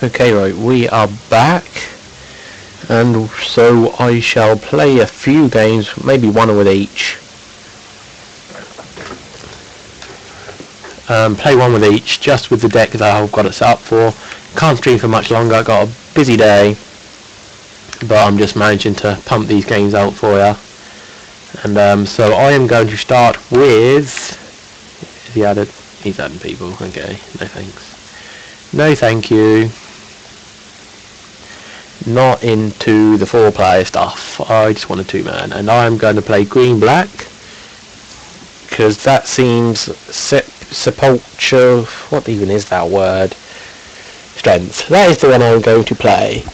Okay, right, we are back, and so I shall play a few games, maybe one with each. Play one with each, just with the deck that I've got it set up for. Can't stream for much longer, I've got a busy day, but I'm just managing to pump these games out for you. And so I am going to start with... Is he added? He's adding people, okay, no thanks. No thank you. Not into the 4-player stuff. I just want a 2-man, and I am going to play green-black because that seems sepulture. What even is that word? Strength. That is the one I'm going to play.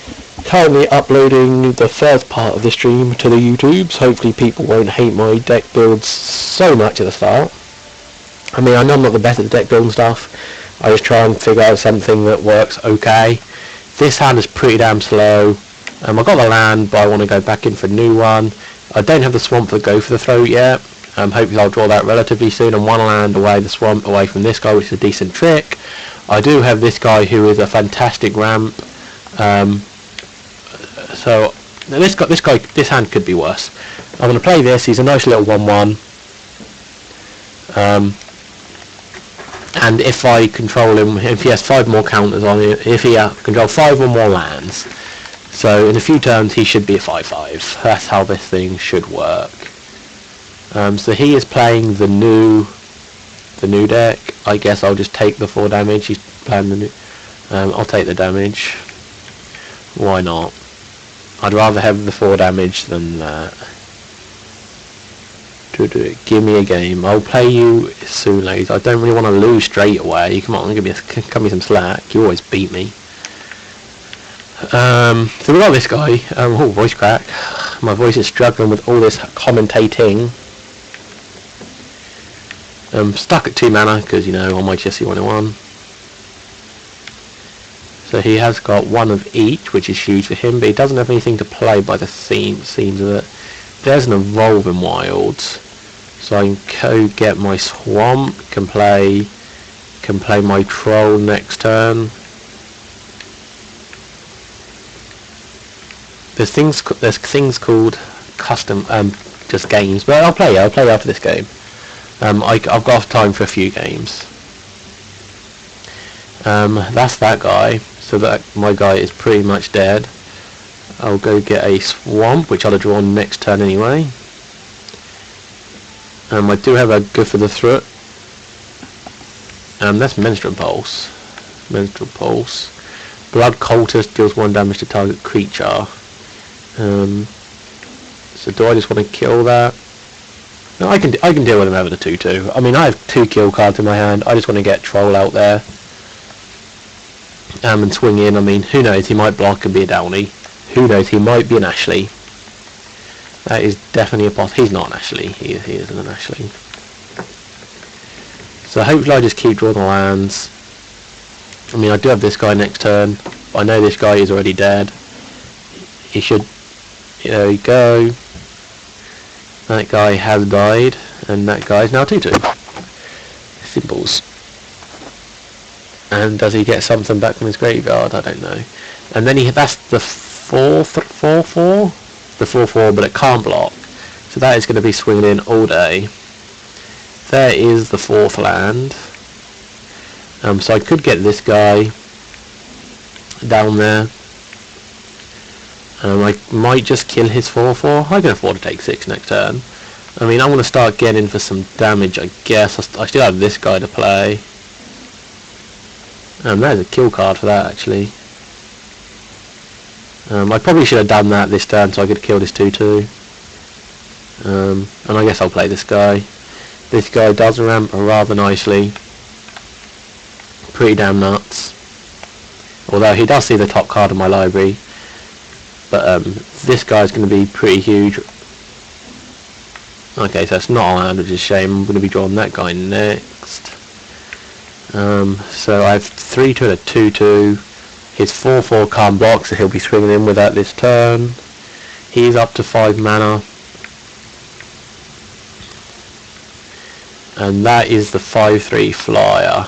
Currently uploading the first part of the stream to the YouTubes. Hopefully people won't hate my deck builds so much at the start. I mean, I know I'm not the best at the deck building stuff. I just try and figure out something that works okay. This hand is pretty damn slow. I've got the land, but I want to go back in for a new one. I don't have the swamp to go for the throat yet. Hopefully I'll draw that relatively soon, and one land away the swamp away from this guy, which is a decent trick. I do have this guy who is a fantastic ramp. So this hand could be worse. I'm going to play this. He's a nice little 1/1. And if I control him, if he has 5 more counters on it, if he control 5 or more lands, so in a few turns he should be a 5/5. That's how this thing should work. So he is playing the new deck. I guess I'll just take the 4 damage. He's playing the new. I'll take the damage. Why not? I'd rather have the 4 damage than that. Give me a game. I'll play you soon, ladies. I don't really want to lose straight away. Come on, cut me some slack. You always beat me. So we got this guy. Oh, voice crack. My voice is struggling with all this commentating. Stuck at 2 mana because, you know, on my Jesse 101. So he has got 1 of each, which is huge for him, but he doesn't have anything to play by the seams of it. There's an Evolving Wilds, so I can get my swamp, can play my troll next turn. There's things called custom just games, but I'll play after this game. I've got time for a few games. That's that guy, so that my guy is pretty much dead. I'll go get a swamp, which I'll have drawn next turn anyway. I do have a good for the throat. That's Menstrual Pulse. Blood Cultist deals 1 damage to target creature. So do I just want to kill that? No, I can deal with him having a 2/2. I mean, I have 2 kill cards in my hand. I just want to get Troll out there. And swing in. I mean, who knows? He might block and be a Downy. Who knows? He might be an Ashley. That is definitely a possibility. He's not an Ashley. He isn't an Ashley. So hopefully I just keep drawing the lands. I mean, I do have this guy next turn. I know this guy is already dead. He should... There we go. That guy has died. And that guy is now 2/2. Symbols. And does he get something back from his graveyard? I don't know. And then that's the 4/4? The 4/4, but it can't block. So that is going to be swinging in all day. There is the 4th land. So I could get this guy down there. I might just kill his 4/4. I can afford to take 6 next turn. I mean, I'm going to start getting for some damage, I guess. I still have this guy to play. There's a kill card for that, actually. I probably should have done that this turn so I could kill this 2/2. And I guess I'll play this guy. This guy does ramp rather nicely. Pretty damn nuts. Although he does see the top card of my library. But this guy's going to be pretty huge. Okay, so it's not a land, which is a shame. I'm going to be drawing that guy next. So I have 3/2 and a 2/2. His 4/4 can't block, so he'll be swinging in with that this turn. He's up to 5 mana. And that is the 5/3 flyer.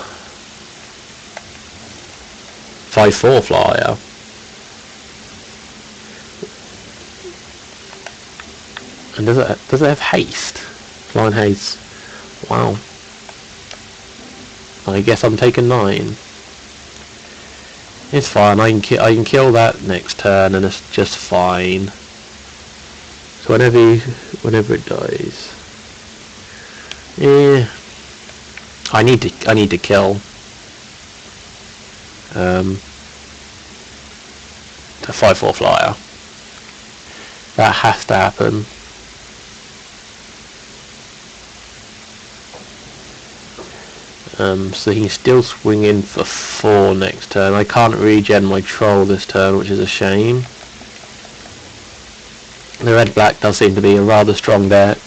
5/4 flyer. And does it have haste? Flying haste. Wow. I guess I'm taking 9. It's fine. I can kill that next turn, and it's just fine. So whenever it dies, yeah. I need to kill the 5/4 flyer. That has to happen. So he can still swing in for 4 next turn. I can't regen my troll this turn, which is a shame. The red-black does seem to be a rather strong deck.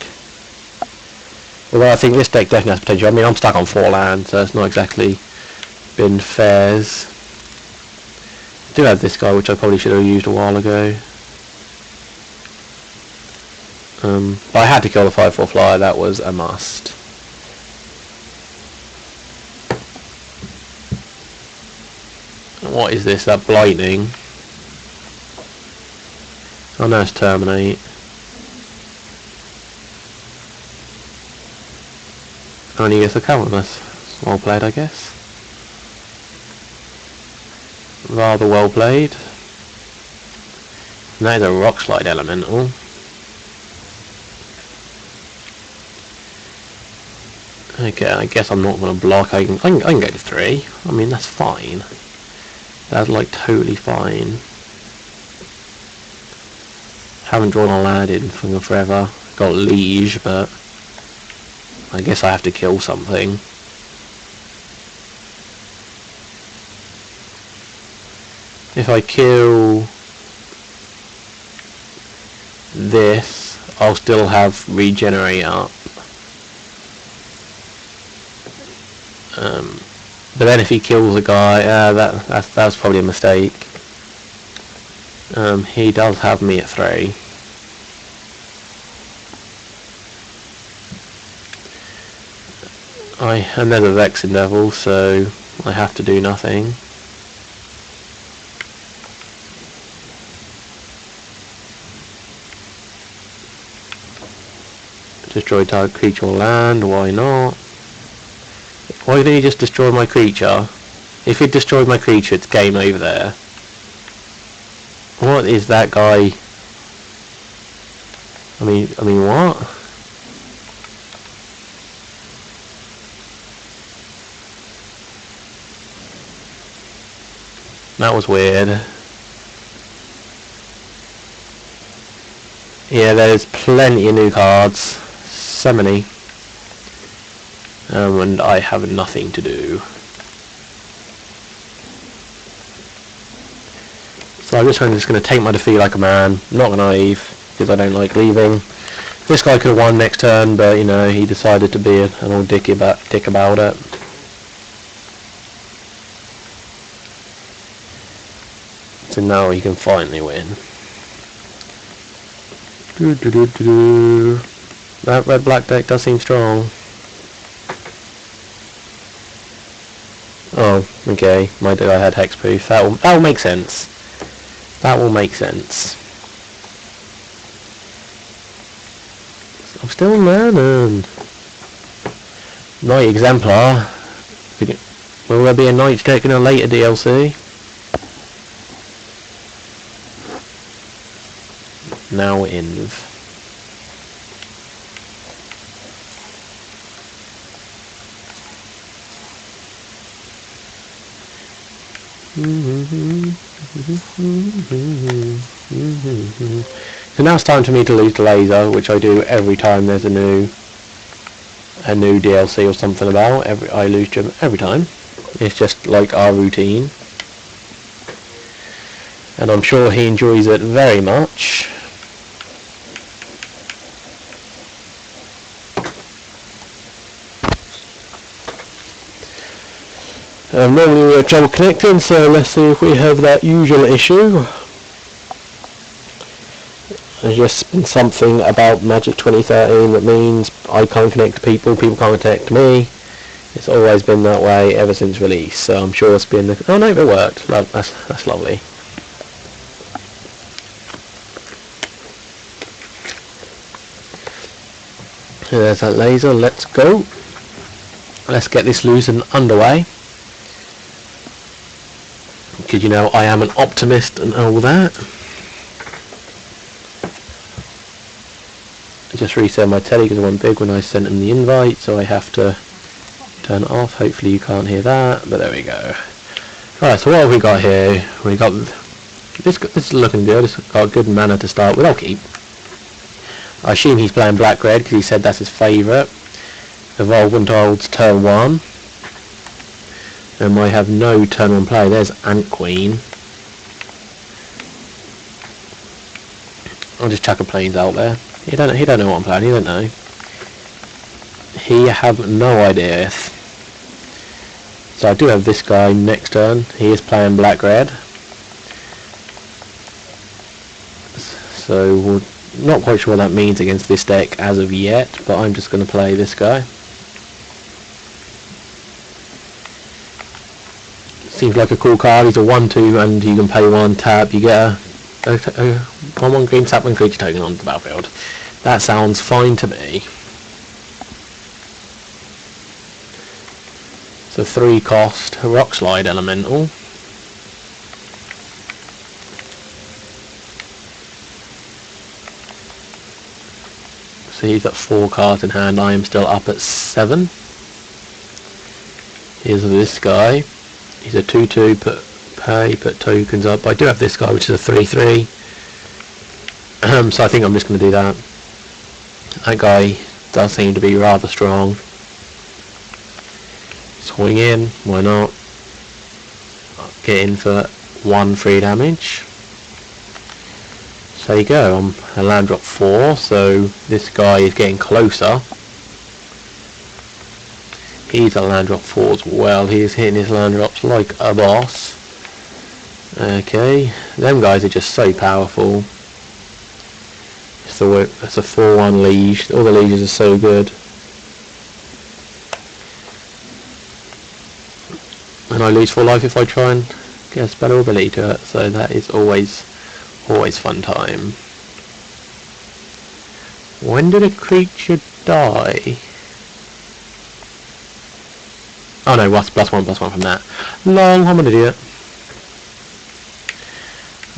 Although I think this deck definitely has potential. I mean, I'm stuck on 4 lands, so it's not exactly been fairs. I do have this guy, which I probably should have used a while ago. But I had to kill the 5/4 flyer. That was a must. What is this? That Blightning? Oh no, it's Terminate. Only gets a colorless. Well played, I guess. Rather well played. And that is a Rock Slide Elemental. Okay, I guess I'm not going to block. I can go to 3. I mean, that's fine. That's like totally fine. Haven't drawn a land in for forever. Got Liege, but I guess I have to kill something. If I kill this, I'll still have Regenerate up. But then if he kills a guy, that's probably a mistake. He does have me at 3. And there's a Vexen Devil, so I have to do nothing. Destroy target creature or land, why not? Why did he just destroy my creature? If he destroyed my creature, it's game over there. What is that guy? I mean what? That was weird. Yeah, there's plenty of new cards. So many. And I have nothing to do. So I'm just going to take my defeat like a man. Not going to leave, because I don't like leaving. This guy could have won next turn, but you know, he decided to be an old dick about it. So now he can finally win. That red-black deck does seem strong. Oh, okay. My guy had hexproof. That will make sense. That will make sense. I'm still learning. Knight Exemplar. Will there be a Knight deck in a later DLC? Now Inv. So now it's time for me to lose the laser, which I do every time there's a new DLC or something about. I lose Jim every time. It's just like our routine, and I'm sure he enjoys it very much. Normally we have trouble connecting, so let's see if we have that usual issue. There's just been something about Magic 2013 that means I can't connect to people, people can't connect to me. It's always been that way ever since release, so I'm sure it's been the... Oh no, it worked. That's lovely. There's that laser, let's go. Let's get this loose and underway. Because you know I am an optimist and all that. I just reset my telly because it went big when I sent him the invite, so I have to turn it off. Hopefully you can't hear that, but there we go. Right, so what have we got here? We got this is looking good. It's got good mana to start with. I'll keep. I assume he's playing black-red because he said that's his favourite. Evolve Untold's turn 1. And I have no turn 1 play. There's Ant Queen. I'll just chuck a planes out there. He don't know what I'm playing. He don't know. He have no idea. So I do have this guy next turn. He is playing black-red. So we're not quite sure what that means against this deck as of yet, but I'm just going to play this guy. Seems like a cool card. He's a 1/2 and you can pay 1 tap. You get a 1/1 green tap when creature token onto the battlefield. That sounds fine to me. So 3 cost, Rock Slide Elemental. So he's got 4 cards in hand. I am still up at 7. Here's this guy. He's a 2/2, put tokens up. I do have this guy, which is a 3/3. So I think I'm just going to do that. That guy does seem to be rather strong. Swing in, why not? Get in for 1 free damage. So there you go, I'm a land drop 4, so this guy is getting closer. He's a land drop 4 as well, he is hitting his land drops like a boss. Okay, them guys are just so powerful. So it's a 4/1 liege, all the lieges are so good. And I lose 4 life if I try and get a spell or ability to it, so that is always fun time. When did a creature die? Oh no, +1/+1 from that. Lol, I'm an idiot.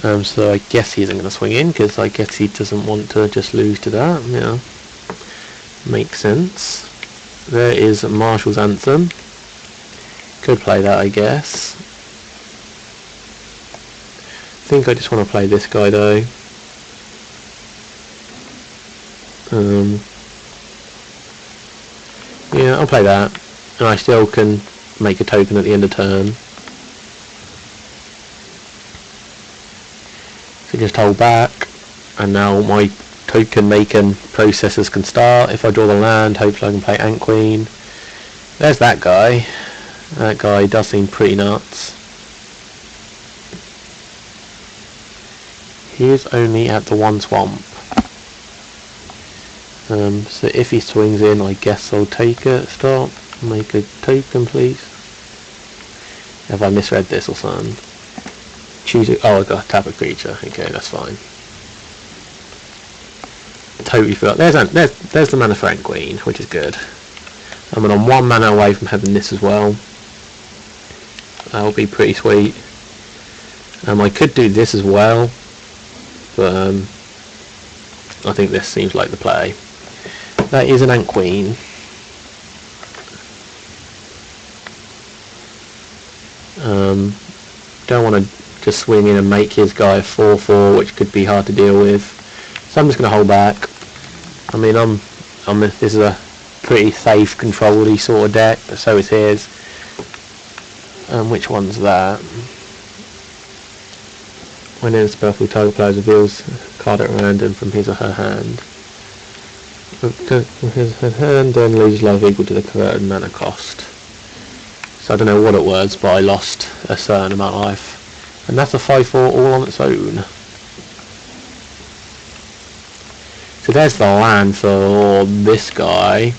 So I guess he isn't going to swing in, because I guess he doesn't want to just lose to that. Yeah, makes sense. There is Marshal's Anthem. Could play that, I guess. I think I just want to play this guy though. Yeah, I'll play that. And I still can make a token at the end of turn. So just hold back. And now my token making processes can start. If I draw the land, hopefully I can play Ant Queen. There's that guy. That guy does seem pretty nuts. He is only at the 1 swamp. So if he swings in, I guess I'll take it. Stop. Make a token, please. Have I misread this or something? Choose it. Oh, I got to tap a creature. Okay, that's fine. Totally forgot. There's the mana for Ant Queen, which is good. I'm on 1 mana away from having this as well. That'll be pretty sweet. I could do this as well, but I think this seems like the play. That is an Ant Queen. Don't want to just swing in and make his guy a 4/4, which could be hard to deal with. So I'm just going to hold back. I mean, this is a pretty safe, control-y sort of deck, but so is his. Which one's that? When in a spell, target player reveals a card at random from his or her hand. His hand then loses life equal to the converted mana cost. So I don't know what it was, but I lost a certain amount of life. And that's a 5/4 all on its own. So there's the land for this guy.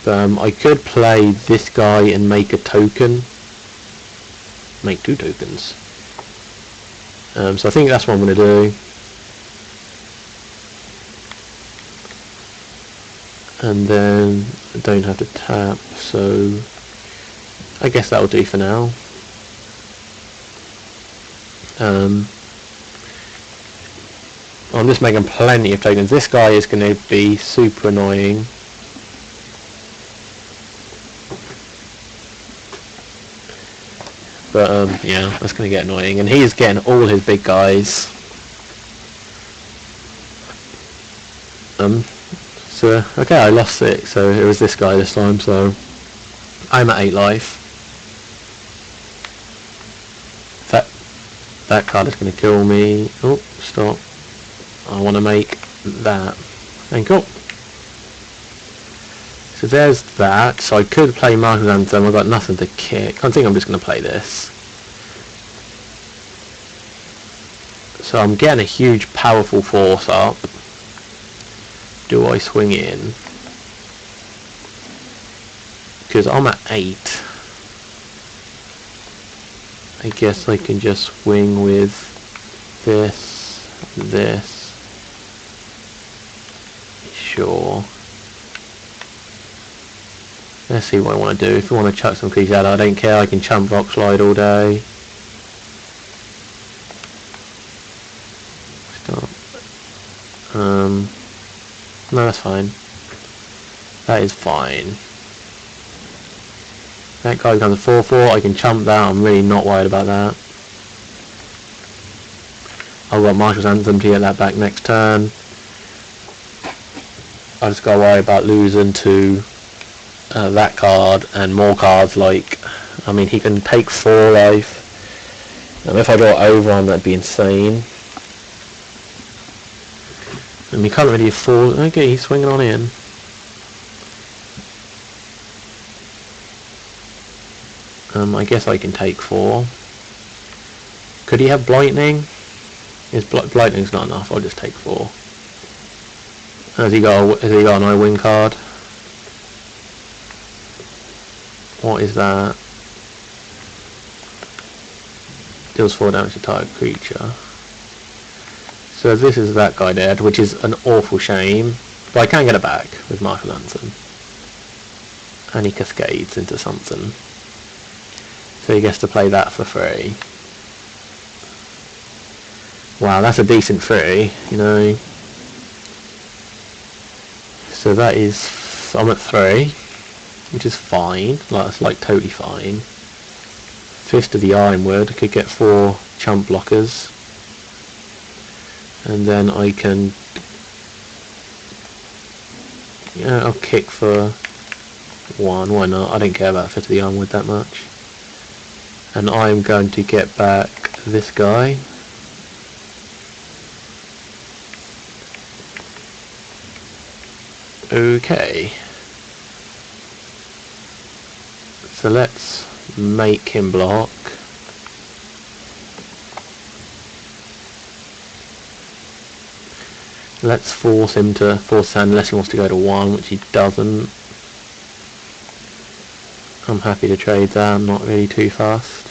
I could play this guy and make a token. Make 2 tokens. So I think that's what I'm going to do. And then I don't have to tap, so I guess that'll do for now. I'm just making plenty of tokens. This guy is going to be super annoying. But yeah, that's going to get annoying. And he's getting all his big guys. So okay, I lost 6, so it was this guy this time, so I'm at 8 life. That card is going to kill me. Oh, stop. I want to make that. And cool. So there's that. So I could play Marshall's Anthem. I've got nothing to kick. I think I'm just going to play this. So I'm getting a huge powerful force up. Do I swing in? Because I'm at 8. I guess I can just swing with this. Sure. Let's see what I want to do. If you want to chuck some keys out, I don't care. I can chump rock slide all day. Stop. No, that's fine. That is fine. That guy becomes a 4/4. I can chump that. I'm really not worried about that. I've got Marshall's Anthem to get that back next turn. I just gotta worry about losing to that card and more cards. Like, I mean, he can take 4 life. And if I draw over on, that'd be insane. And we can't really afford. Okay, he's swinging on in. I guess I can take 4. Could he have Blightning? His Blightning's not enough. I'll just take 4. Has he got an I-Wing card? What is that? Deals 4 damage to target creature. So this is that guy dead, which is an awful shame. But I can get it back with Marshall's Anthem. And he cascades into something. So he gets to play that for free. Wow, that's a decent free, you know. So that is, I'm at 3, which is fine. Like, that's like totally fine. Fist of the Ironwood, I could get 4 chump blockers. And then I can, yeah, I'll kick for 1, why not? I don't care about Fist of the Ironwood that much. And I'm going to get back this guy. Okay. So let's make him block. Let's force him to hand unless he wants to go to 1, which he doesn't. I'm happy to trade that, I'm not really too fast.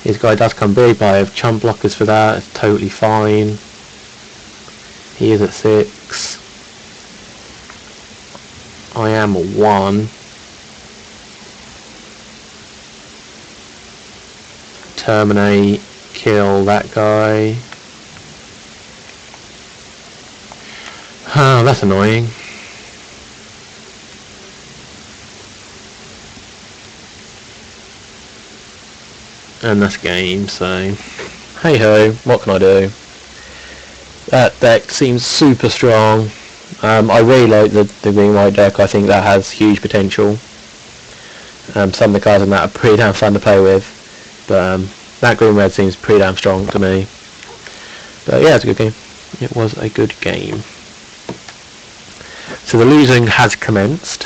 His guy does come big, but I have chump blockers for that, it's totally fine. He is at 6. I am a 1. Terminate, kill that guy. Oh, that's annoying. And that's game, so hey ho, what can I do? That deck seems super strong. I really like the green white deck. I think that has huge potential. Some of the cards in that are pretty damn fun to play with, but that green red seems pretty damn strong to me. But yeah, it's a good game. It was a good game. So the losing has commenced.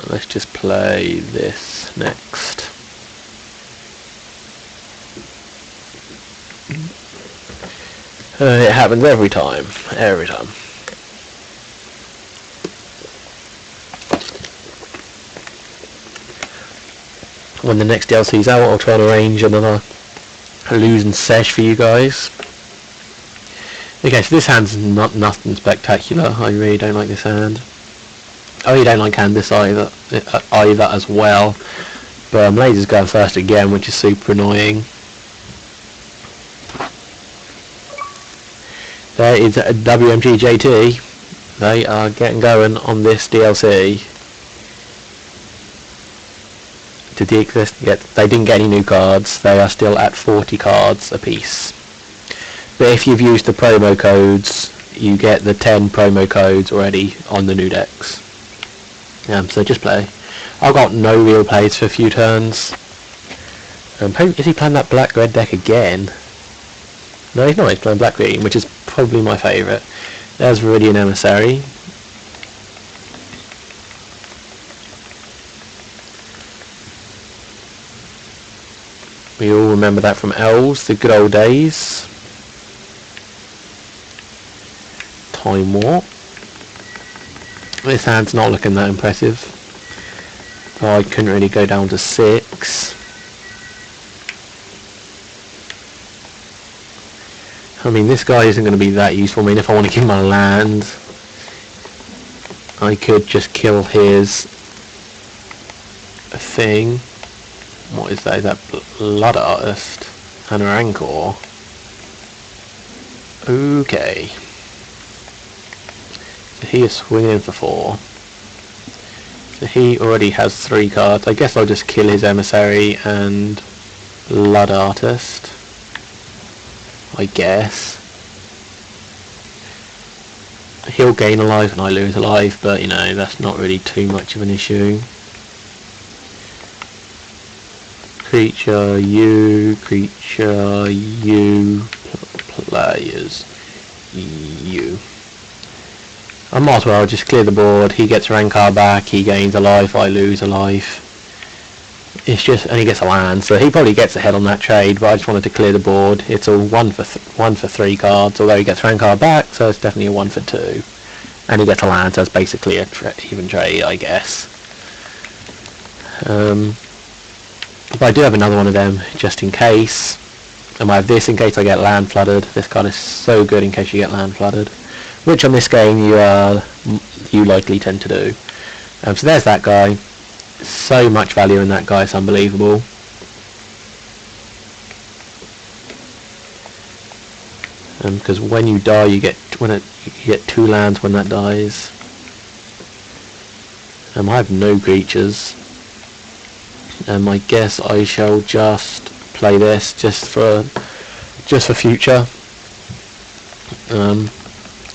Let's just play this next. It happens every time. when the next DLC's out, I'll try and arrange another losing sesh for you guys. Okay, so this hand's not nothing spectacular. I really don't like this hand. I really don't like Candice either as well. But Laser's going first again, which is super annoying. There is a WMG JT. They are getting going on this DLC. Yet they didn't get any new cards. They are still at 40 cards apiece. But if you've used the promo codes, you get the 10 promo codes already on the new decks. So just play. I've got no real plays for a few turns. Is he playing that black-red deck again? No, he's not. He's playing black-green, which is probably my favourite. There's Viridian Emissary. We all remember that from Elves, the good old days. Time Warp. This hand's not looking that impressive. I couldn't really go down to 6. I mean, this guy isn't going to be that useful. I mean, if I want to kill my land, I could just kill his thing. What is that? Is that Blood Artist and Rancor? Okay. So he is swinging for 4. So he already has 3 cards. I guess I'll just kill his Emissary and Blood Artist. I guess. He'll gain a life and I lose a life, but you know, that's not really too much of an issue. Creature, you, players, you. I might as well just clear the board. He gets Rancor back, he gains a life, I lose a life. It's just, and he gets a land, so he probably gets ahead on that trade, but I just wanted to clear the board. It's a 1 for 3 cards, although he gets Rancor back, so it's definitely a 1 for 2. And he gets a land, so it's basically a even trade, I guess. But I do have another one of them, just in case. And I have this in case I get land flooded. This card is so good in case you get land flooded, which on this game you likely tend to do. So there's that guy. So much value in that guy, it's unbelievable. Because when you die, you get 2 lands when that dies. I have no creatures. I guess I shall just play this just for future.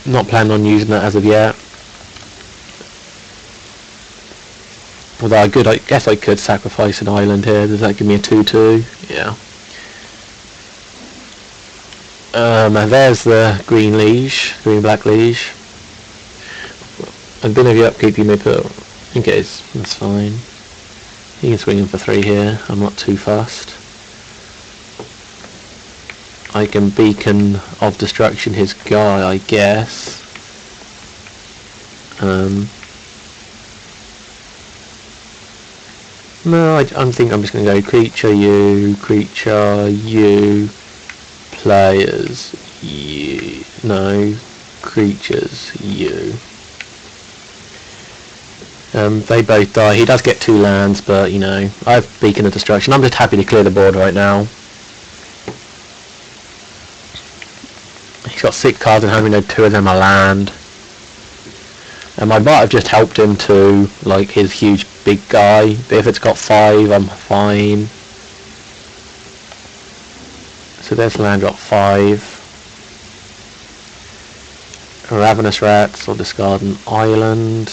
Not planning on using that as of yet. Although I guess I could sacrifice an island here. Does that give me a 2/2? Yeah. And there's the green black liege. A bit of your upkeep you may put in case. That's fine. He can swing in for 3 here. I'm not too fussed. I can Beacon of Destruction his guy, I guess. No, I think I'm just going to go creature, you, players, you. No, creatures, you. They both die. He does get 2 lands, but you know, I have Beacon of Destruction. I'm just happy to clear the board right now. He's got 6 cards and having 2 of them are land. I might have just helped him to like his huge big guy, but if it's got 5, I'm fine. So there's land drop 5. Ravenous Rats, or discard an island.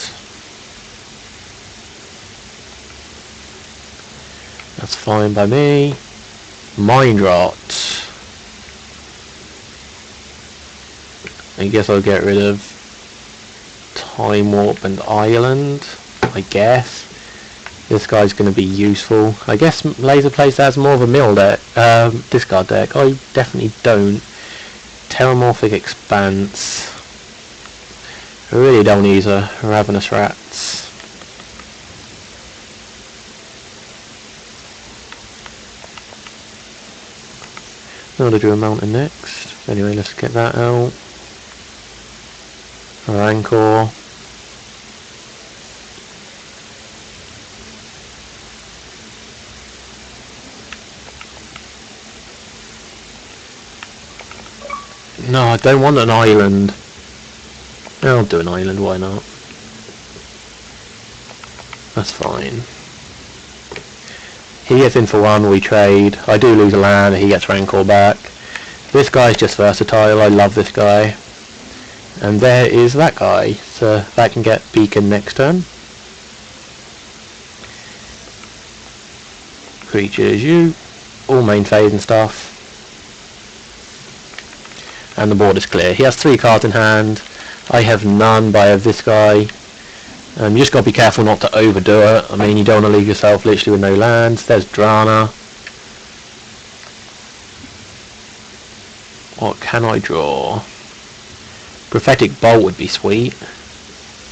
That's fine by me. Mind Rot. I guess I'll get rid of Time Warp and Island, I guess. This guy's going to be useful. I guess Laser plays that as more of a mill deck, discard deck. I definitely don't. Terramorphic Expanse. I really don't use a Ravenous Rats. I want to do a mountain next. Anyway, let's get that out. Rancor. No, I don't want an island. I'll do an island, why not? That's fine. He gets in for one, we trade. I do lose a land, he gets Rancor back. This guy's just versatile, I love this guy. And there is that guy, so that can get beacon next turn. Creatures, you. All main phase and stuff. And the board is clear. He has 3 cards in hand. I have none, but I have this guy. You just got to be careful not to overdo it. I mean, you don't want to leave yourself literally with no lands. There's Drana. What can I draw? Prophetic Bolt would be sweet.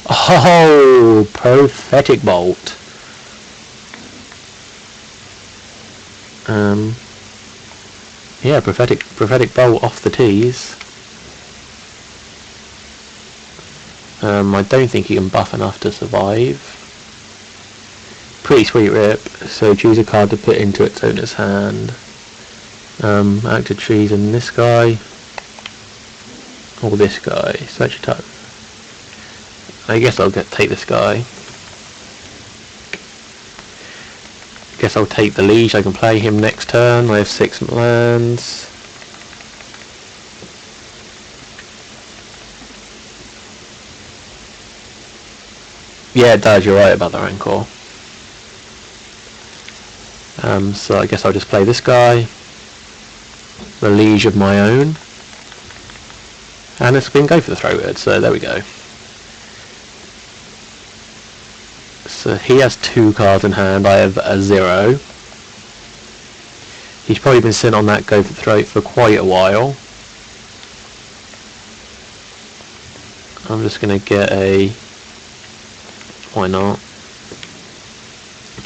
Oh, Prophetic Bolt. Yeah, prophetic bolt off the tees. I don't think he can buff enough to survive. Pretty sweet rip. So choose a card to put into its owner's hand. Active trees and this guy. Or this guy. Search a type. I guess I'll take this guy. Guess I'll take the Liege. I can play him next turn. I have 6 lands. Yeah, it does. You're right about the Rancor. So I guess I'll just play this guy. The Liege of my own. And it's been go for the Throated, so there we go. So he has 2 cards in hand, I have a 0. He's probably been sitting on that go for the throat for quite a while. I'm just going to get a... Why not?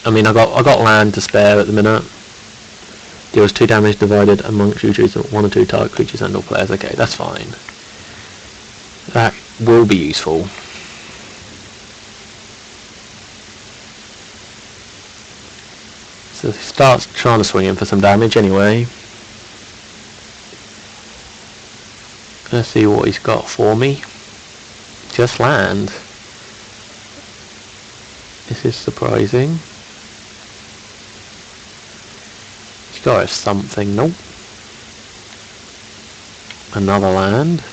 I mean, I got land to spare at the minute. Deals 2 damage divided amongst you choose 1 or 2 target creatures and all players. Okay, that's fine. That will be useful. So he starts trying to swing in for some damage anyway. Let's see what he's got for me. Just land. This is surprising. He's got to have something. Nope. Another land.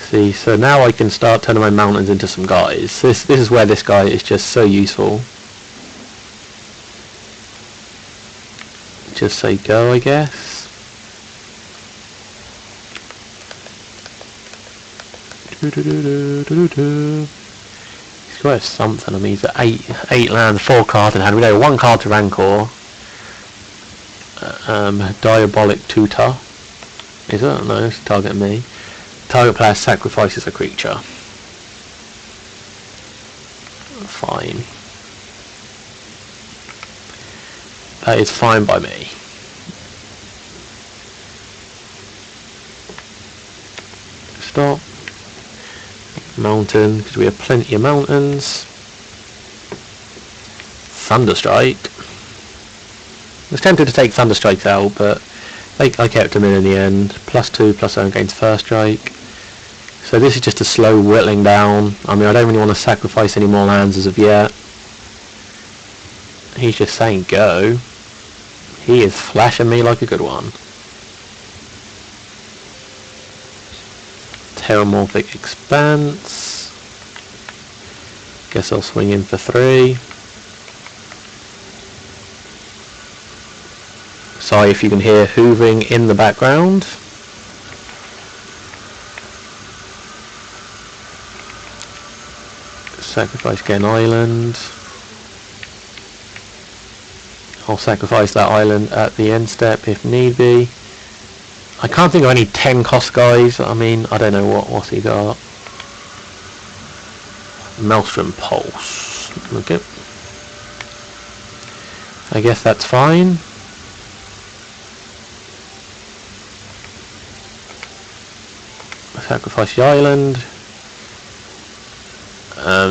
See, so now I can start turning my mountains into some guys. This is where this guy is just so useful. Just say go, I guess. He's got to have something. I mean, he's at 8 lands, 4 cards in hand. We know 1 card to Rancor. Diabolic Tutor. Is it? No, it's targeting me. Target player sacrifices a creature. Fine. That is fine by me. Stop. Mountain, because we have plenty of mountains. Thunderstrike. I was tempted to take Thunderstrike out, but I kept him in the end. +2, +0 against first strike. So this is just a slow whittling down. I mean, I don't really want to sacrifice any more lands as of yet. He's just saying go. He is flashing me like a good one. Terramorphic Expanse. Guess I'll swing in for 3. Sorry if you can hear hooving in the background. Sacrifice Gen Island. I'll sacrifice that island at the end step if need be. I can't think of any 10 cost guys. I mean, I don't know what's he got. Maelstrom Pulse. Okay. I guess that's fine. sacrifice the island.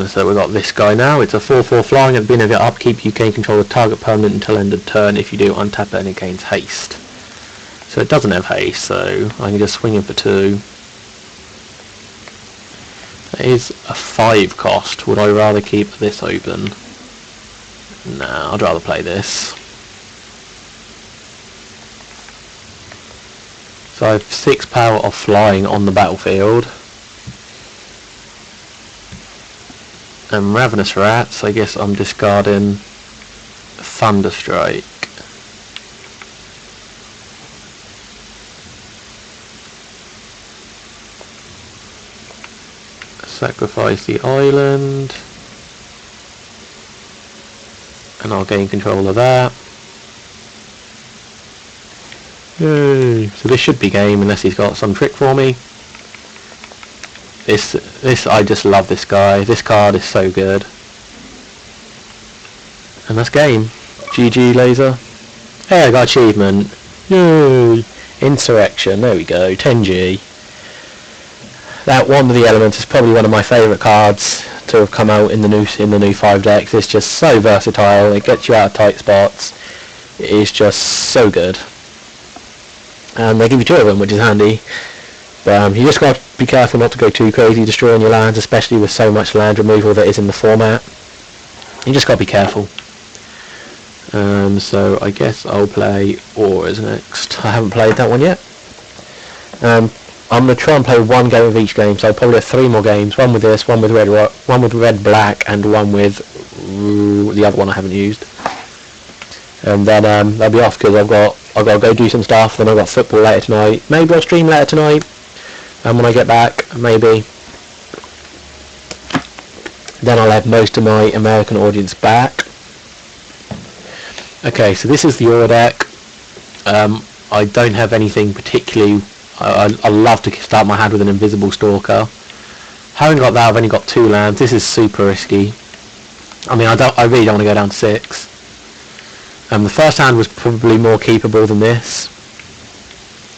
So we've got this guy now. It's a 4/4 flying. At the beginning of your upkeep, you can control the target permanent until end of turn. If you do, untap it and it gains haste. So it doesn't have haste, so I can just swing in for 2. It is a 5 cost. Would I rather keep this open? Nah, I'd rather play this. So I have 6 power of flying on the battlefield. And Ravenous Rats, I guess I'm discarding Thunderstrike. Sacrifice the island. And I'll gain control of that. Yay! So this should be game unless he's got some trick for me. This I just love this guy. This card is so good. And that's game. GG laser. Hey, I got achievement. Yay! Insurrection. There we go. 10G. That One of the Elements is probably one of my favourite cards to have come out in the new 5 decks. It's just so versatile. It gets you out of tight spots. It is just so good. And they give you 2 of them, which is handy. But you just got to be careful not to go too crazy destroying your lands, especially with so much land removal that is in the format. You just got to be careful. So I guess I'll play Auras next. I haven't played that one yet. I'm going to try and play 1 game of each game, so I'll probably have 3 more games. One with this, one with red black, and one with the other one I haven't used. And then I'll be off because I've got to go do some stuff. Then I've got football later tonight. Maybe I'll stream later tonight. And when I get back, maybe. Then I'll have most of my American audience back. Okay, so this is the Aura deck. I don't have anything particularly. I love to start my hand with an Invisible Stalker. Haven't got that. I've only got 2 lands. This is super risky. I mean, I really don't want to go down to 6. The first hand was probably more keepable than this.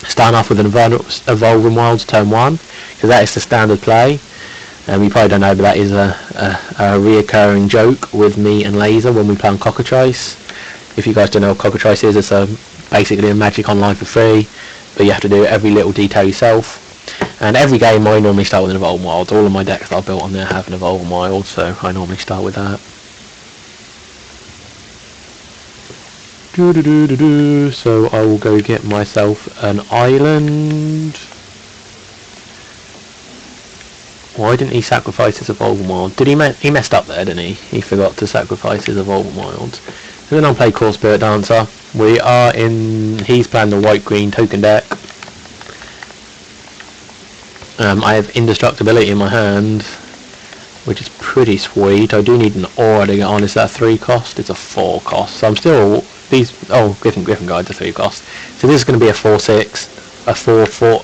Starting off with an Evolving Wilds turn 1, because that is the standard play. You probably don't know, but that is a reoccurring joke with me and Laser when we play on Cockatrice. If you guys don't know what Cockatrice is, it's basically a Magic Online for free, but you have to do every little detail yourself. And every game I normally start with an Evolving Wilds. All of my decks that I've built on there have an Evolving Wilds, so I normally start with that. So I will go get myself an island. Why didn't he sacrifice his Evolving Wild? Did he messed up there, didn't he? He forgot to sacrifice his Evolving Wilds. So then I'll play Core Spirit Dancer. He's playing the white-green token deck. I have Indestructibility in my hand, which is pretty sweet. I do need an Aura to get on. Is that a 3 cost? It's a 4 cost. So I'm still... Griffin Guide's a 3 cost. So this is going to be a 4/6. A 4/4...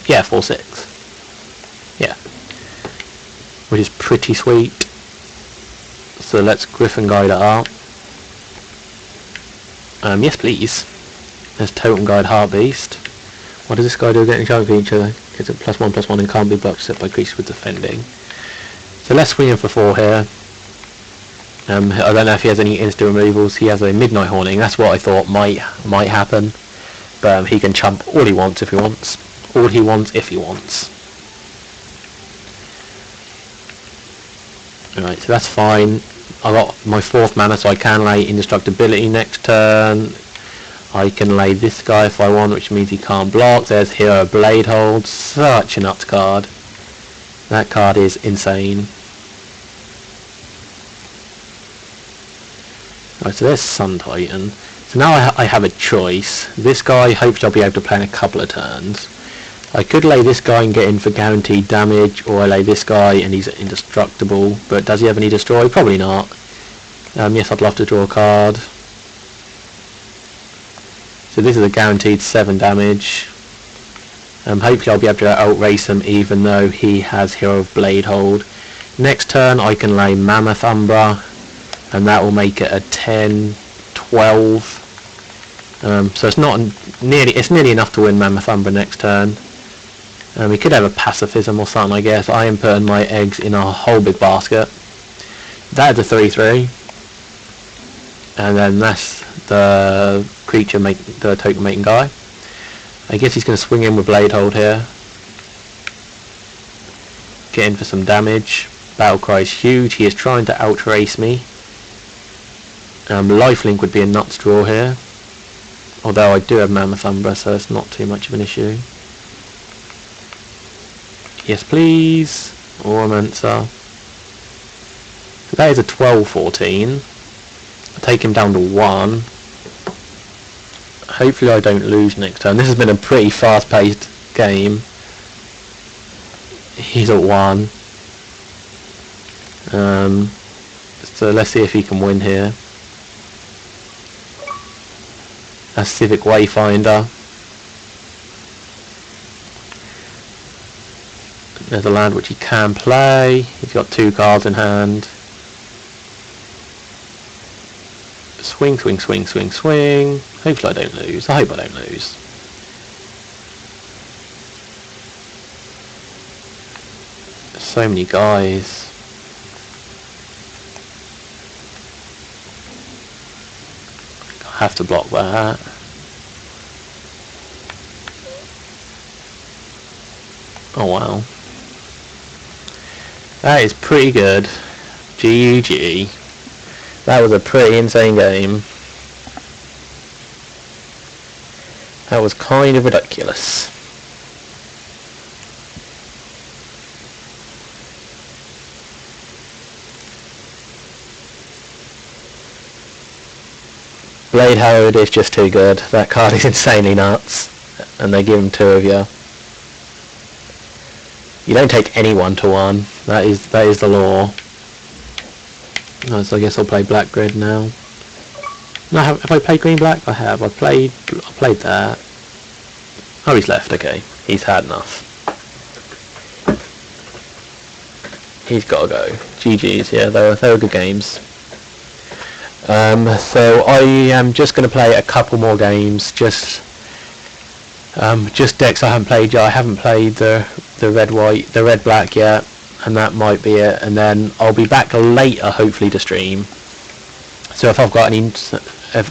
4/6. Yeah. Which is pretty sweet. So let's Griffin Guide it up. Yes please. There's Totem Guide Heartbeast. What does this guy do? Get enchantment feature. Gets a +1/+1 and can't be blocked except by creatures with defending. So let's swing in for 4 here. I don't know if he has any instant removals. He has a Midnight Haunting. That's what I thought might happen. But he can chump all he wants if he wants. All he wants if he wants. Alright, so that's fine. I got my 4th mana, so I can lay Indestructibility next turn. I can lay this guy if I want, which means he can't block. There's Hero Bladehold. Such a nuts card. That card is insane. Right, so there's Sun Titan. So now I have a choice. This guy, hopefully I'll be able to play in a couple of turns. I could lay this guy and get in for guaranteed damage, or I lay this guy and he's indestructible. But does he have any destroy? Probably not. Yes, I'd love to draw a card. So this is a guaranteed 7 damage. Hopefully I'll be able to outrace him even though he has Hero of Bladehold. Next turn I can lay Mammoth Umbra, and that will make it a 10, 12. So it's nearly enough to win Mammoth Umbra next turn. We could have a pacifism or something, I guess. I am putting my eggs in a whole big basket. That's a 3-3. And then that's the creature, the token making guy. I guess he's going to swing in with Blade Hold here. Get in for some damage. Battle Cry is huge. He is trying to outrace me. Lifelink would be a nuts draw here. Although I do have Mammoth Umbra, so it's not too much of an issue. Yes, please. Oromancer. So that is a 12-14. I'll take him down to 1. Hopefully I don't lose next turn. This has been a pretty fast-paced game. He's at 1. So let's see if he can win here. A Civic Wayfinder. There's a land which he can play. He's got 2 cards in hand. Swing, swing, swing, swing, swing. Hopefully I don't lose. I hope I don't lose. So many guys. I have to block that. Oh wow. That is pretty good. GG. That was a pretty insane game. That was kind of ridiculous. Blade Hold is just too good. That card is insanely nuts. And they give him 2 of you. You don't take anyone to 1. That is the law. So I guess I'll play Black Grid now. No, have I played Green Black? I have. I played that. Oh, he's left. Okay, he's had enough. He's got to go. GG's. Yeah, they were good games. So I am just going to play a couple more games. Just decks I haven't played yet. I haven't played the red black yet, and that might be it. And then I'll be back later, hopefully, to stream. So if I've got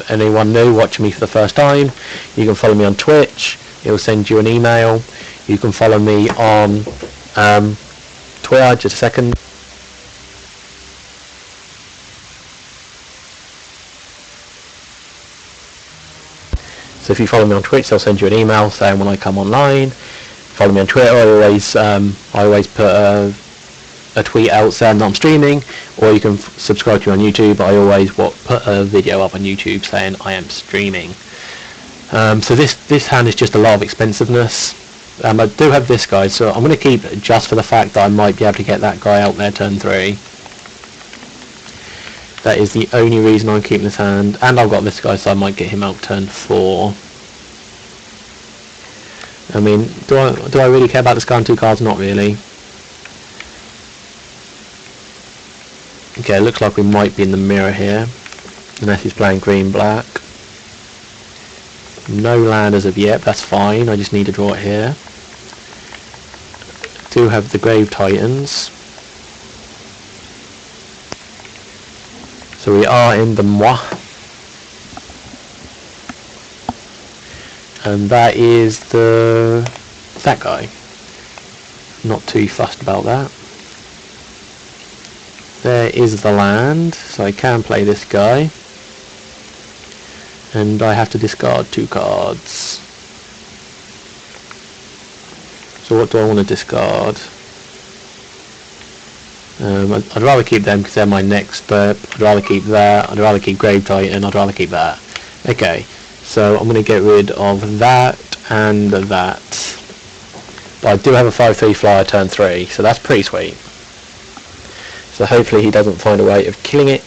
anyone new watching me for the first time, you can follow me on Twitch. It will send you an email. You can follow me on Twitter. Just a second. So if you follow me on Twitch, they'll send you an email saying when I come online. Follow me on Twitter. I always put a tweet out saying that I'm streaming, or you can subscribe to me on YouTube. I always put a video up on YouTube saying I am streaming. So this hand is just a lot of expensiveness. I do have this guy, so I'm going to keep it just for the fact that I might be able to get that guy out there turn 3. That is the only reason I'm keeping this hand. And I've got this guy, so I might get him out turn 4. I mean, do I really care about this guy on 2 cards? Not really. Okay, it looks like we might be in the mirror here. Unless he's playing green-black. No land as of yet, that's fine. I just need to draw it here. Do have the Grave Titans. So we are in the Moi. And that is that guy. Not too fussed about that. There is the land, so I can play this guy. And I have to discard 2 cards. So what do I want to discard? I'd rather keep them because they're my next step. I'd rather keep that. I'd rather keep Grave Titan. I'd rather keep that. Okay, so I'm going to get rid of that and that. But I do have a 5/3 flyer turn 3, so that's pretty sweet. So hopefully he doesn't find a way of killing it.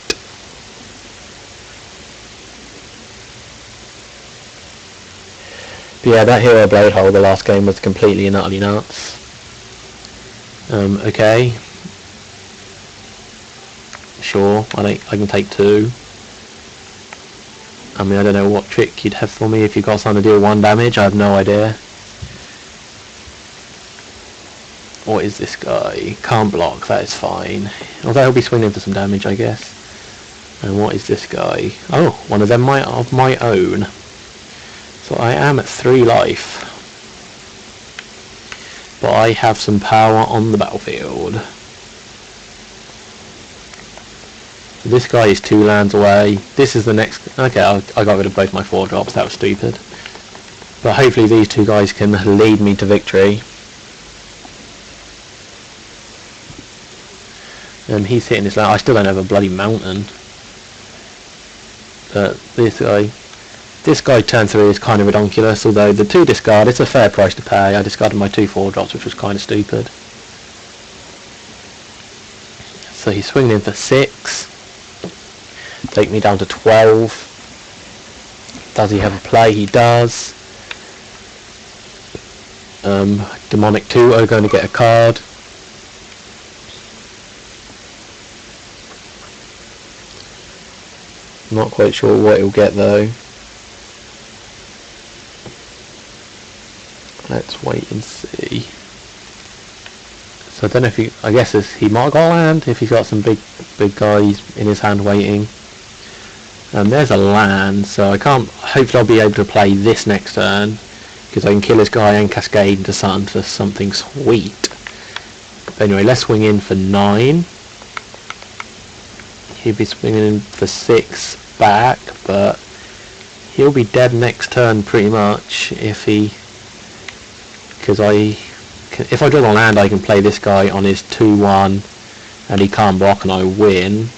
But yeah, that Hero Blade Hold the last game was completely and utterly nuts. Okay. Sure, I can take 2. I mean, I don't know what trick you'd have for me if you got something to deal 1 damage. I have no idea. What is this guy? Can't block, that is fine. Although he'll be swinging for some damage, I guess. And what is this guy? Oh, one of them of my own. So I am at 3 life. But I have some power on the battlefield. So this guy is 2 lands away. This is the next... Okay, I got rid of both my 4 drops, that was stupid. But hopefully these 2 guys can lead me to victory. He's hitting his land. I still don't have a bloody mountain. But this guy turn 3 is kind of ridiculous, although the 2 discard, it's a fair price to pay. I discarded my 2 4 drops, which was kind of stupid. So he's swinging in for 6. Take me down to 12. Does he have a play? He does. Demonic 2 are going to get a card. Not quite sure what he'll get though. Let's wait and see. So I don't know if he... I guess he might have got a land if he's got some big guys in his hand waiting. And there's a land, so I can't... Hopefully I'll be able to play this next turn, because I can kill this guy and cascade into something for something sweet. But anyway, let's swing in for 9. He'll be swinging in for 6 back, but he'll be dead next turn pretty much if he... Because if I draw the land, I can play this guy on his 2-1, and he can't block, and I win.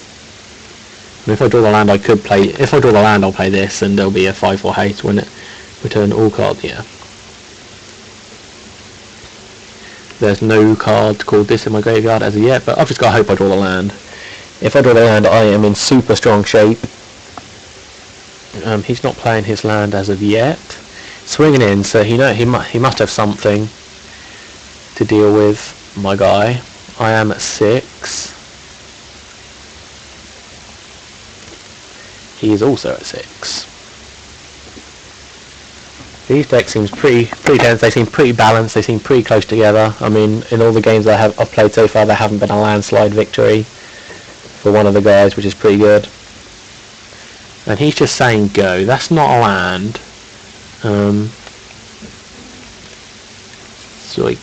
And if I draw the land, I could play... If I draw the land, I'll play this, and there'll be a 5/4 haste when it return all cards. Yeah. There's no card called this in my graveyard as of yet, but I've just got to hope I draw the land. If I draw the land, I am in super strong shape. He's not playing his land as of yet. Swinging in, so he must have something to deal with, my guy. I am at 6. He is also at 6. These decks seem pretty dense. They seem pretty balanced. They seem pretty close together. I mean, in all the games I've played so far, there haven't been a landslide victory for one of the guys, which is pretty good. And he's just saying go. That's not a land. So I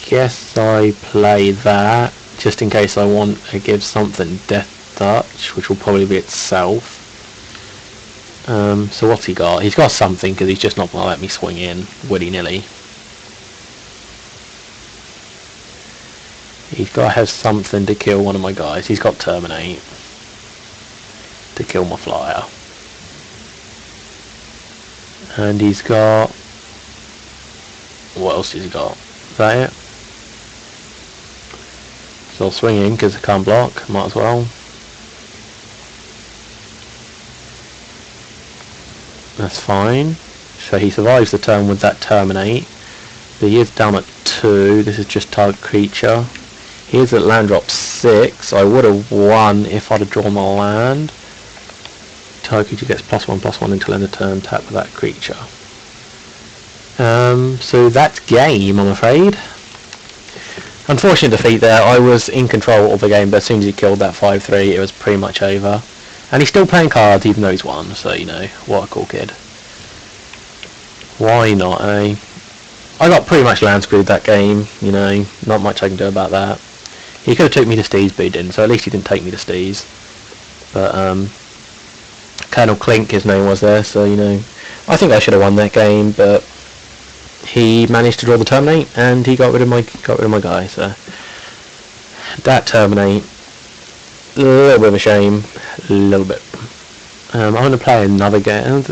guess I play that just in case I want to give something death touch, which will probably be itself. So what's he got? He's got something, because he's just not going to let me swing in willy-nilly. He's got to have something to kill one of my guys. He's got Terminate to kill my flyer. And he's got... What else has he got? Is that it? So I'll swing in because I can't block. Might as well. That's fine. So he survives the turn with that Terminate. But he is down at 2. This is just target creature. He is at land drop 6. I would have won if I'd have drawn my land. Target creature gets +1/+1 until end of turn. Tap with that creature. So that's game, I'm afraid. Unfortunate defeat there. I was in control of the game, but as soon as he killed that 5/3, it was pretty much over. And he's still playing cards even though he's won, so you know, what a cool kid. Why not, eh? I got pretty much land screwed that game, you know, not much I can do about that. He could have took me to Steez, but he didn't, so at least he didn't take me to Steez. But, Colonel Clink, his name was there, so, you know, I think I should have won that game, but he managed to draw the Terminate, and he got rid of my guy, so that Terminate, a little bit of a shame, a little bit. I'm going to play another game.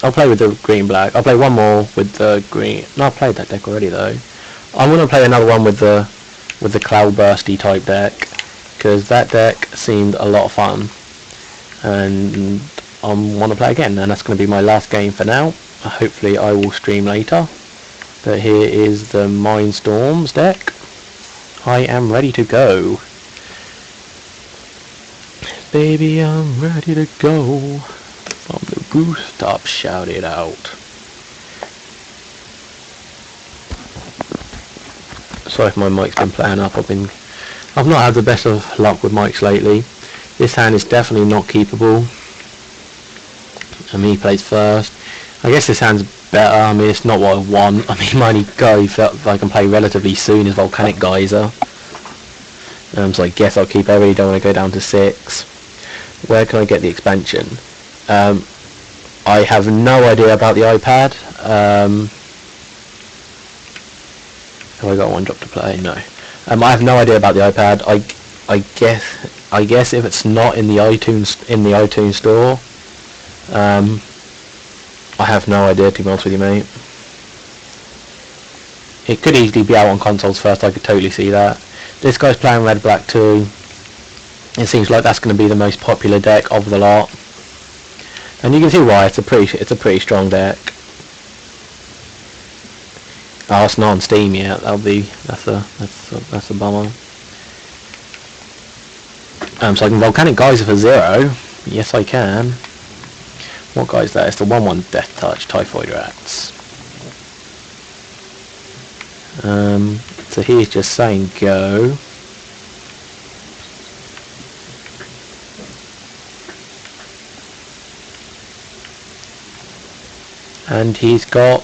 I'll play with the green-black. I'll play one more with the green. No, I've played that deck already though. I'm going to play another one with the Cloudbursty type deck, because that deck seemed a lot of fun, and I want to play again. And that's going to be my last game for now. Hopefully, I will stream later. But here is the Mindstorms deck. I am ready to go. Baby, I'm ready to go. From the rooftop, shout it out. Sorry if my mic's been playing up. I've not had the best of luck with mics lately. This hand is definitely not keepable. And he plays first. I guess this hand's better. I mean, it's not what I want. I mean, my only go that I can play relatively soon is Volcanic Geyser. So I guess I'll keep. I really don't want to go down to 6. Where can I get the expansion? I have no idea about the iPad. Have I got one drop to play? No. I have no idea about the iPad. I guess if it's not in the iTunes store, I have no idea, to be honest with you, mate. It could easily be out on consoles first. I could totally see that. This guy's playing Red Black 2. It seems like that's going to be the most popular deck of the lot, and you can see why. It's a pretty strong deck. Oh, it's not on Steam yet. That's a bummer. So I can Volcanic Geyser for 0. Yes, I can. What guy is that? It's the 1/1 Death Touch Typhoid Rats. So he's just saying go. And he's got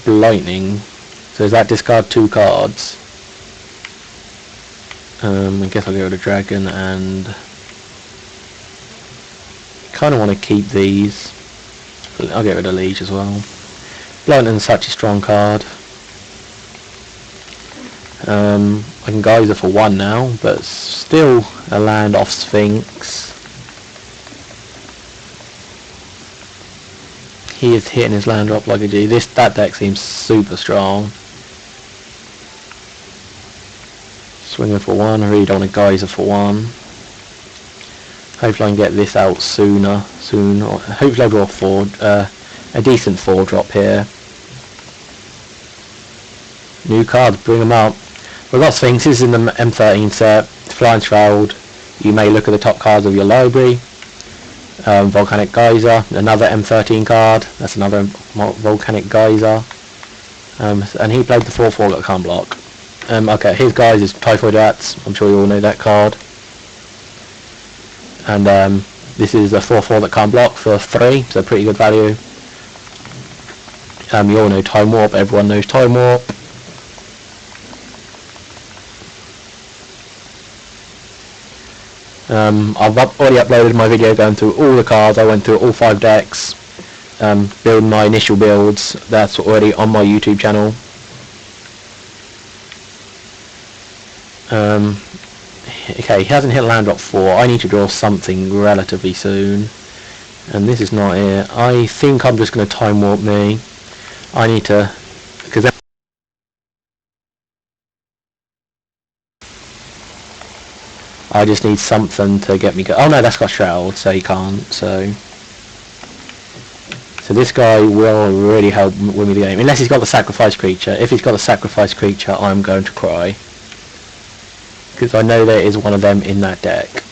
Lightning. So does that discard 2 cards? I guess I'll go with a Dragon, and kind of want to keep these. I'll get rid of Liege as well. Lightning's such a strong card. I can Geyser for 1 now, but still a land off Sphinx. He is hitting his land drop like a G. That deck seems super strong. Swinging for 1. I really don't want a Geyser for 1. Hopefully I can get this out soon. Hopefully I'll draw a decent 4 drop here. New cards, bring them up. We've got Sphinxes in the M13 set. Flying Shroud. You may look at the top cards of your library. Volcanic Geyser, another M13 card. That's another Volcanic Geyser. And he played the 4/4 that can't block. Okay, his guys is Typhoid Rats. I'm sure you all know that card. And this is a 4/4 that can't block for 3, so pretty good value. You all know Time Warp. Everyone knows Time Warp. I've already uploaded my video going through all the cards. I went through all 5 decks, building my initial builds. That's already on my YouTube channel. Okay, he hasn't hit land drop 4. I need to draw something relatively soon, and this is not it. I think I'm just going to Time Warp me. I need to, because I just need something to get me go. Oh no, that's got Shroud, so he can't. So this guy will really help win me the game, unless he's got the Sacrifice Creature. If he's got the Sacrifice Creature, I'm going to cry, because I know there is one of them in that deck.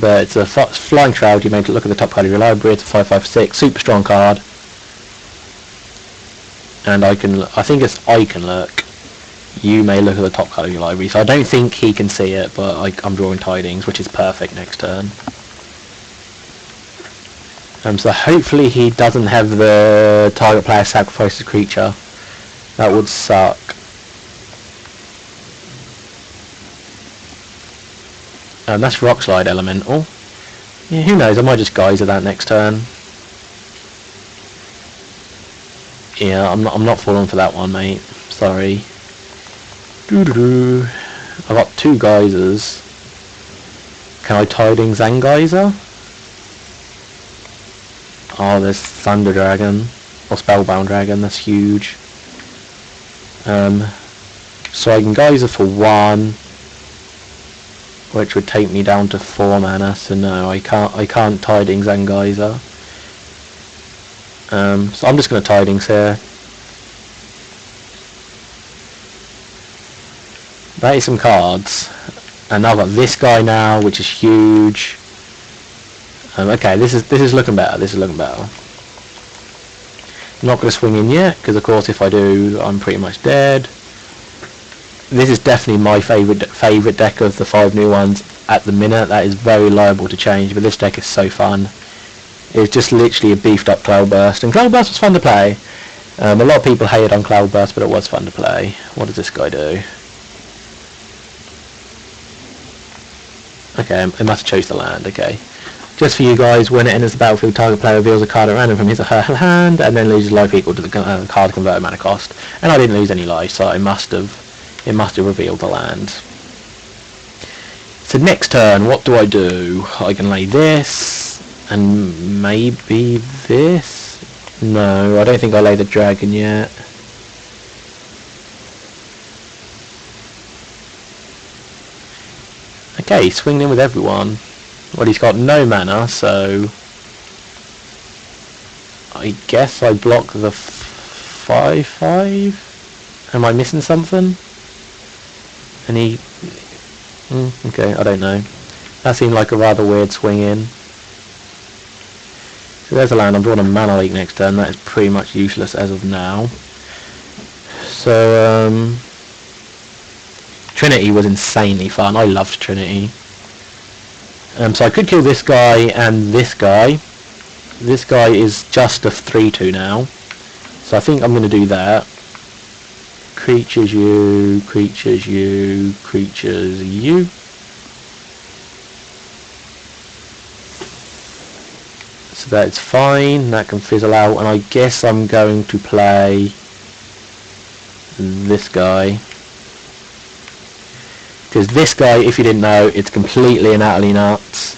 But it's a Flying Shroud. You may look at the top card of your library. It's a 5/5/6, super strong card. And I think it's I can look. You may look at the top card of your library. So I don't think he can see it, but I'm drawing Tidings, which is perfect next turn. So hopefully he doesn't have the target player sacrifice a creature. That would suck. That's Rockslide Elemental. Yeah, who knows? I might just Geyser that next turn. Yeah, I'm not falling for that one, mate. Sorry. I've got 2 Geysers. Can I Tidings and Geyser? Oh, there's Thunder Dragon or Spellbound Dragon. That's huge. So I can Geyser for 1, which would take me down to 4 mana. So no, I can't Tidings and Geyser. So I'm just going to Tidings here. That is some cards. And I've got this guy now, which is huge. Okay, this is looking better. This is looking better. I'm not going to swing in yet, because of course if I do, I'm pretty much dead. This is definitely my favourite deck of the 5 new ones at the minute. That is very liable to change, but this deck is so fun. It's just literally a beefed up Cloudburst, and Cloudburst was fun to play. A lot of people hated on Cloudburst, but it was fun to play. What does this guy do? Okay, it must have chose the land, okay. Just for you guys, when it enters the battlefield, target player reveals a card at random from his or her hand, and then loses life equal to the card converted mana cost. And I didn't lose any life, so it must have revealed the land. So next turn, what do? I can lay this, and maybe this? No, I don't think I'll lay the dragon yet. Okay, he's swinging in with everyone. Well, he's got no mana, so I guess I block the 5/5. Am I missing something? And he... okay, I don't know. That seemed like a rather weird swing in. So there's a land. I'm drawing a mana leak next turn. That is pretty much useless as of now. So, Trinity was insanely fun. I loved Trinity. So I could kill this guy and this guy. This guy is just a 3/2 now. So I think I'm going to do that. Creatures you, creatures you, creatures you. So that's fine. That can fizzle out. And I guess I'm going to play this guy. Because this guy, if you didn't know, it's completely and utterly nuts.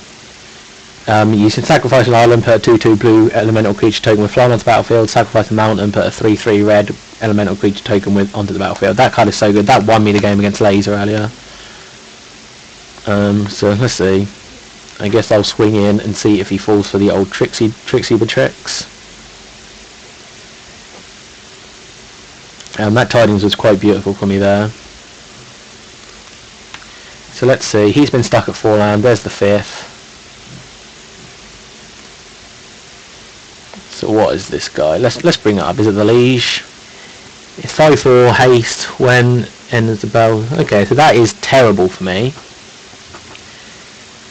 You can sacrifice an island, put a 2/2 blue elemental creature token with flying onto the battlefield, sacrifice a mountain, put a 3/3 red elemental creature token with onto the battlefield. That card is so good. That won me the game against Laser earlier. So let's see. I guess I'll swing in and see if he falls for the old Trixie Betrix. That Tidings was quite beautiful for me there. So let's see, he's been stuck at 4 land, there's the 5th. So what is this guy? Let's bring it up. Is it the Liege? It's 5/4 haste when enters the bell. Okay, so that is terrible for me.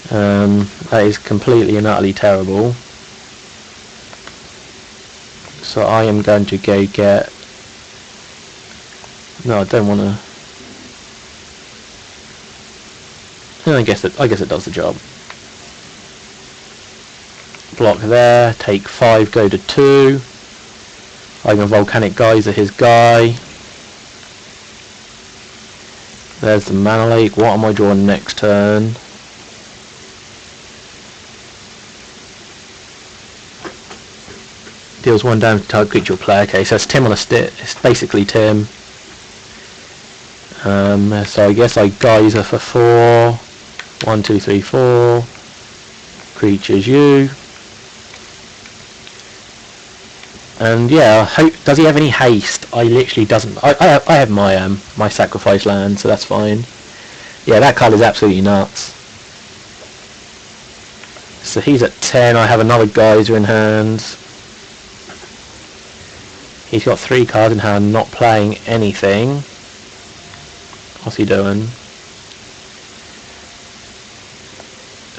That is completely and utterly terrible. So I am going to go get... No, I don't want to... I guess it does the job. Block there, take 5, go to 2. I can Volcanic Geyser his guy. There's the Mana Leak. What am I drawing next turn? Deals 1 damage to target creature or player. Okay, so it's Tim on a stick. It's basically Tim. So I guess I Geyser for 4. 1, 2, 3, 4. Creatures you. And yeah, does he have any haste? I literally doesn't. I have my my sacrifice land, so that's fine. Yeah, that card is absolutely nuts. So he's at 10. I have another Geyser in hand. He's got 3 cards in hand, not playing anything. What's he doing?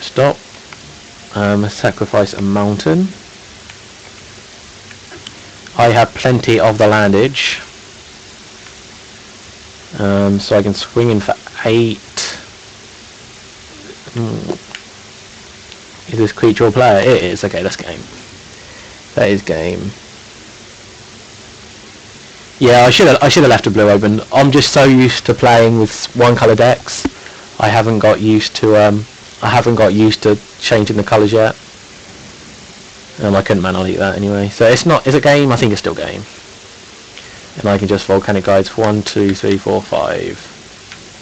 Stop. Sacrifice a mountain. I have plenty of the landage. So I can swing in for 8. Is this creature or player? It is. Okay, that's game. That is game. Yeah, I should have left a blue open. I'm just so used to playing with 1-color decks. I haven't got used to changing the colours yet. I couldn't mana leak that anyway. So it's not. Is it game? I think it's still game. And I can just Volcanic Guides 1, 2, 3, 4, 5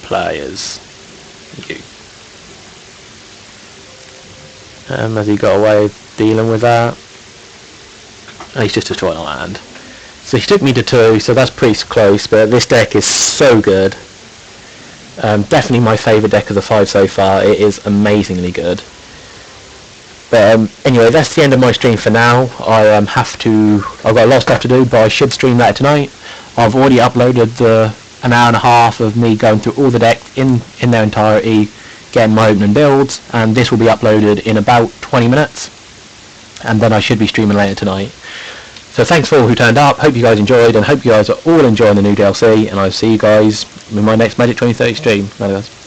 players. You. Has he got a way of dealing with that? Oh, he's just destroying a land. So he took me to 2, so that's pretty close, but this deck is so good. Definitely my favourite deck of the 5 so far. It is amazingly good. But anyway, that's the end of my stream for now. I've got a lot of stuff to do, but I should stream that tonight. I've already uploaded an hour and a half of me going through all the decks in their entirety, getting my opening builds, and this will be uploaded in about 20 minutes, and then I should be streaming later tonight. So thanks for all who turned up, hope you guys enjoyed, and hope you guys are all enjoying the new DLC, and I'll see you guys in my next Magic 2030 stream. Later guys.